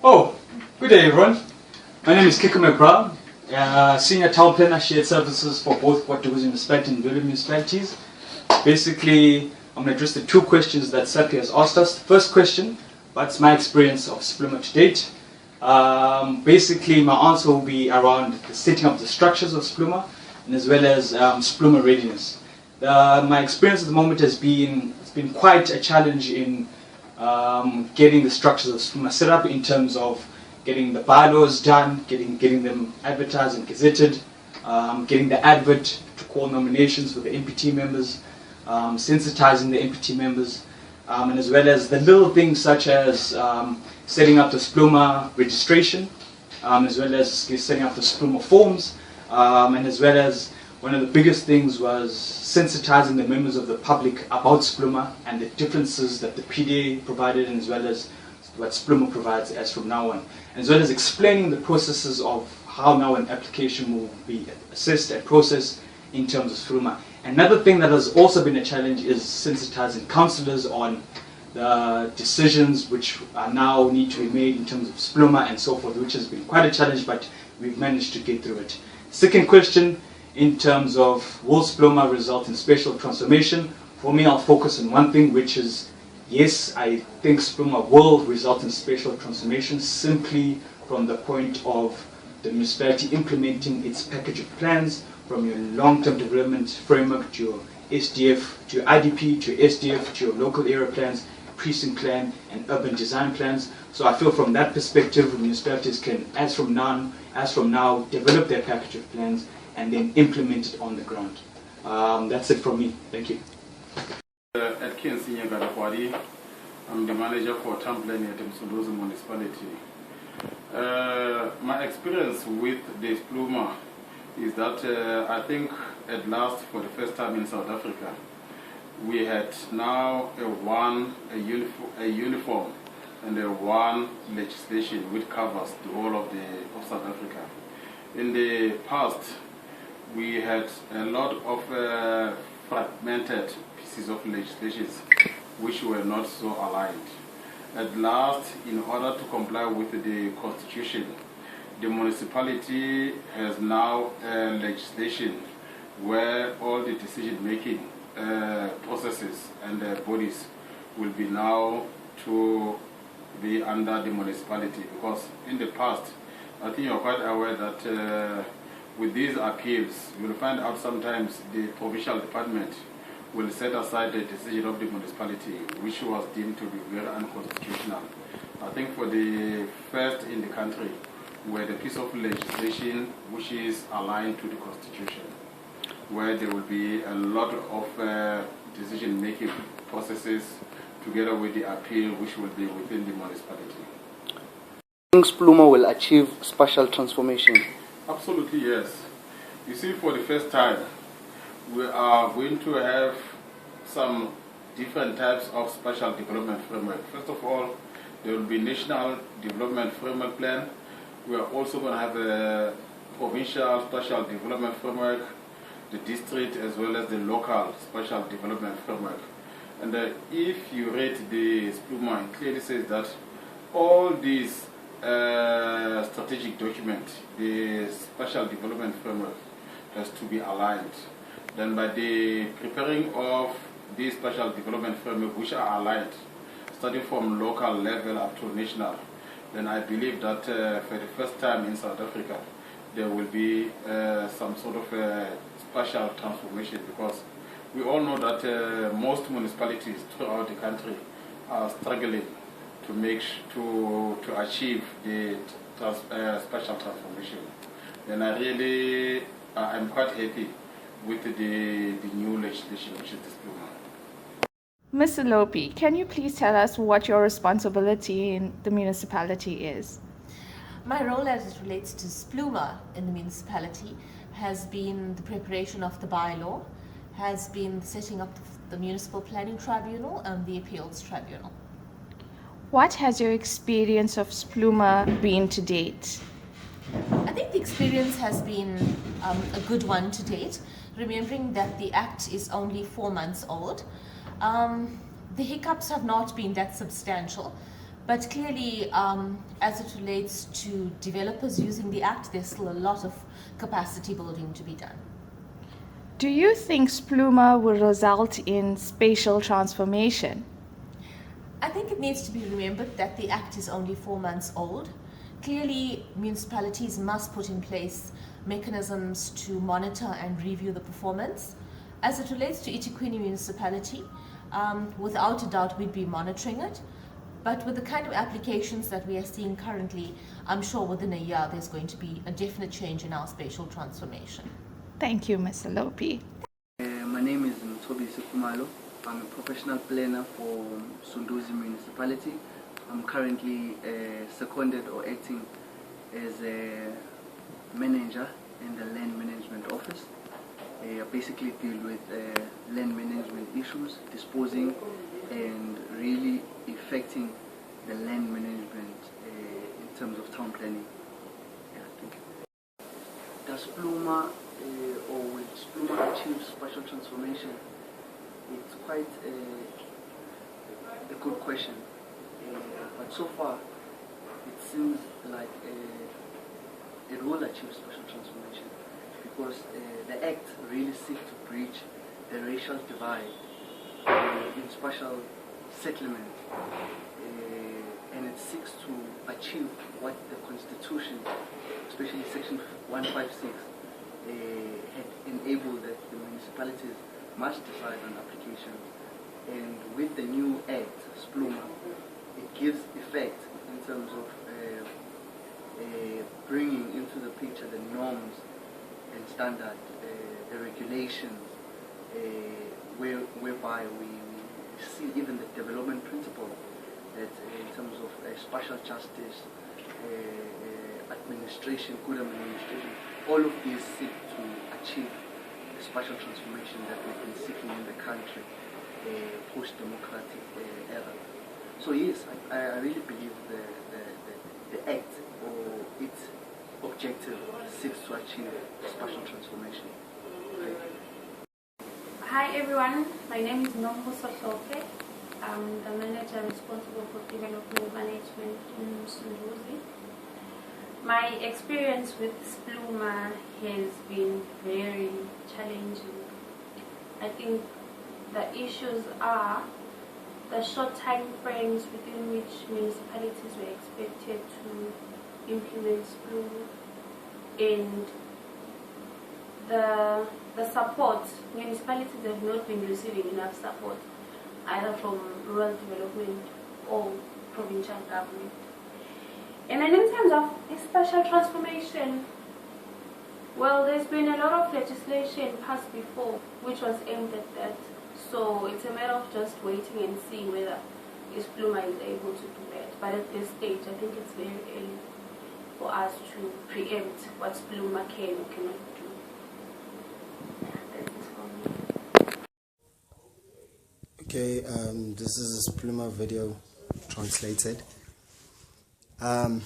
Oh, good day everyone. My name is Kiko McBrown, Senior Town Planner Shared Services for both KwaZulu Municipality and Durban municipalities. Basically, I'm going to address the two questions that SAPI has asked us. First question, what's my experience of Spluma to date? Basically, my answer will be around the setting up the structures of Spluma, and as well as Spluma readiness. My experience at the moment it's been quite a challenge in getting the structures of Spluma set up in terms of getting the bylaws done, getting them advertised and gazetted, getting the advert to call nominations for the MPT members, sensitizing the MPT members, and as well as the little things such as setting up the Spluma registration, as well as setting up the Spluma forms, and as well as one of the biggest things was sensitizing the members of the public about Spluma and the differences that the PDA provided, and as well as what Spluma provides as from now on, as well as explaining the processes of how now an application will be assessed and processed in terms of Spluma. Another thing that has also been a challenge is sensitizing councillors on the decisions which are now need to be made in terms of Spluma and so forth, which has been quite a challenge, but we've managed to get through it. Second question, in terms of will Spluma result in spatial transformation? For me, I'll focus on one thing, which is yes, I think Spluma will result in spatial transformation simply from the point of the municipality implementing its package of plans, from your long-term development framework to your SDF, to your IDP, to your SDF, to your local area plans, precinct plan, and urban design plans. So I feel from that perspective, municipalities can, as from now, develop their package of plans and then implement it on the ground. That's it from me. Thank you. I'm the manager for town planning at Msuluzi municipality. My experience with the Spluma is that I think at last, for the first time in South Africa, we had now a uniform and one legislation which covers the whole of South Africa. In the past, we had a lot of fragmented pieces of legislations which were not so aligned. At last, in order to comply with the constitution, the municipality has now legislation where all the decision-making processes and bodies will be now to be under the municipality, because in the past, I think you're quite aware that with these appeals, you'll find out sometimes the provincial department will set aside the decision of the municipality, which was deemed to be very unconstitutional. I think for the first in the country, where the piece of legislation which is aligned to the constitution, where there will be a lot of decision-making processes together with the appeal which will be within the municipality. Do you think Spluma will achieve spatial transformation? Absolutely, yes. You see, for the first time, we are going to have some different types of spatial development framework. First of all, there will be National Development Framework Plan. We are also going to have a provincial spatial development framework, the district as well as the local spatial development framework. And if you read the Spluma, it clearly says that all these strategic document, the spatial development framework, has to be aligned. Then by the preparing of these spatial development framework, which are aligned, starting from local level up to national, then I believe that for the first time in South Africa, there will be some sort of spatial transformation, because we all know that most municipalities throughout the country are struggling to achieve the spatial transformation. And I'm quite happy with the new legislation, which is the Spluma. Mr. Lopi, can you please tell us what your responsibility in the municipality is? My role as it relates to Spluma in the municipality has been the preparation of the bylaw, has been setting up the municipal planning tribunal and the appeals tribunal. What has your experience of Spluma been to date? I think the experience has been a good one to date, remembering that the Act is only 4 months old. The hiccups have not been that substantial, But clearly, as it relates to developers using the Act, there's still a lot of capacity building to be done. Do you think Spluma will result in spatial transformation? I think it needs to be remembered that the Act is only 4 months old. Clearly, municipalities must put in place mechanisms to monitor and review the performance. As it relates to eThekwini municipality, without a doubt we'd be monitoring it. But with the kind of applications that we are seeing currently, I'm sure within a year there's going to be a definite change in our spatial transformation. Thank you, Ms. Lopi. My name is Mtobi Sukumalo. I'm a professional planner for Sunduzi municipality. I'm currently seconded or acting as a manager in the land management office. I basically deal with land management issues, disposing and really affecting the land management in terms of town planning. Yeah, thank you. Does Spluma or will Spluma achieve spatial transformation? It's quite a good question, but so far it seems like it will achieve spatial transformation because the Act really seeks to bridge the racial divide in spatial settlement, and it seeks to achieve what the Constitution, especially Section 156, had enabled that the municipalities must decide on applications. And with the new Act, Spluma, it gives effect in terms of bringing into the picture the norms and standard, the regulations, whereby we see even the development principle that in terms of spatial justice, administration, good administration, all of these seek to achieve the spatial transformation that we've been seeking in the country post-democratic era. So yes, I really believe the Act or its objective seeks to achieve spatial transformation. Hi everyone, my name is Nombuso Soke. I'm the manager responsible for development management in Sunduzi. My experience with Spluma has been very challenging. I think the issues are the short time frames within which municipalities were expected to implement Spluma, and the support. Municipalities have not been receiving enough support either from rural development or provincial government. And then in terms of spatial transformation, well, there's been a lot of legislation passed before which was aimed at that. So it's a matter of just waiting and seeing whether Spluma is able to do that. But at this stage, I think it's very early for us to preempt what Spluma can or cannot do. That's it for me. Okay, this is a Spluma video translated. I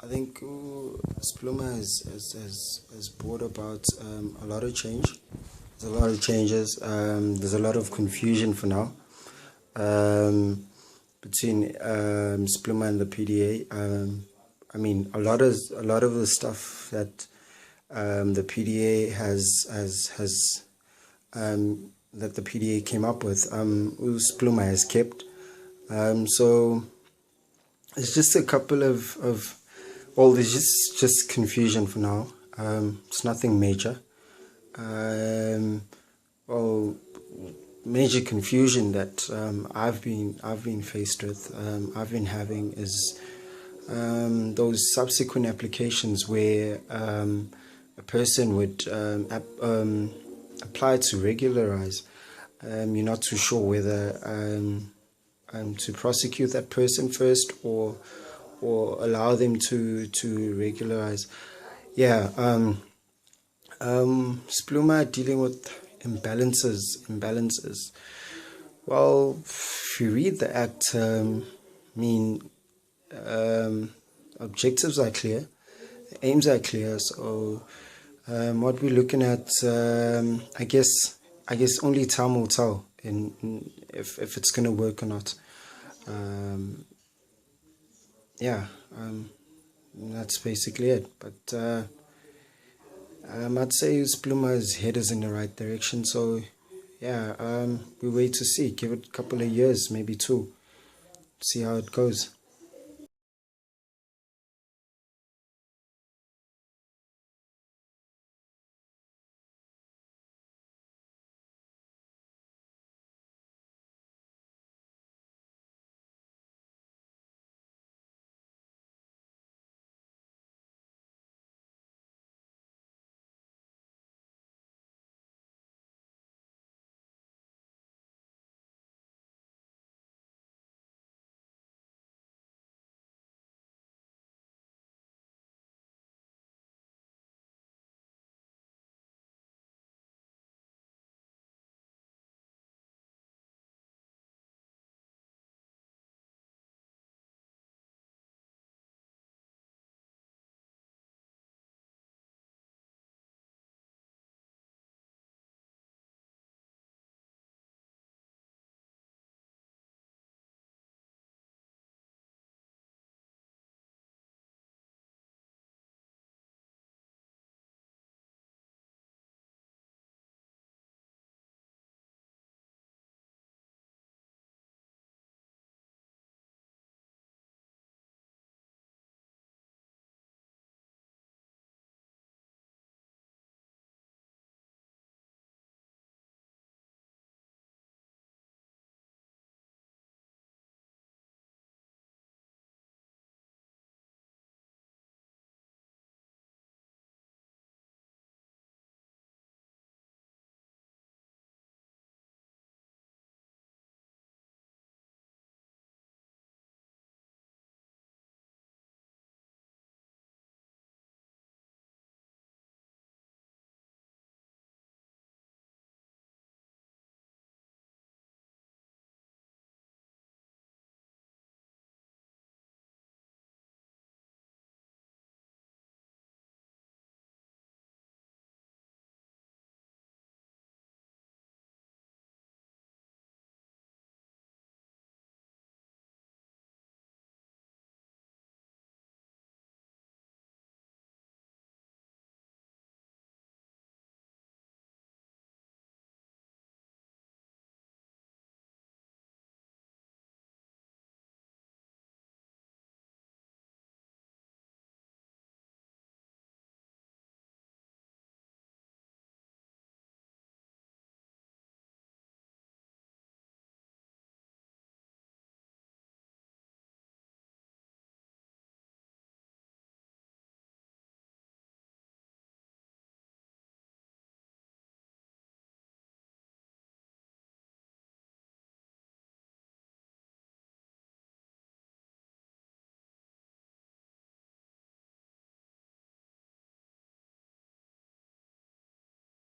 think Spluma has brought about a lot of change. There's a lot of changes. There's a lot of confusion for now between Spluma and the PDA. I mean, a lot of the stuff that the PDA that the PDA came up with, Spluma has kept. So it's just a couple of well, there's just confusion for now. It's nothing major. Well, major confusion that I've been faced with, I've been having is those subsequent applications where a person would apply to regularize. You're not too sure whether to prosecute that person first or allow them to regularize. Yeah, Spluma dealing with imbalances. Well, if you read the Act, objectives are clear, the aims are clear. So what we're looking at, I guess only time will tell if it's going to work or not. Yeah, that's basically it. But I'd say Spluma's head is in the right direction. So yeah, we wait to see. Give it a couple of years, maybe 2. See how it goes.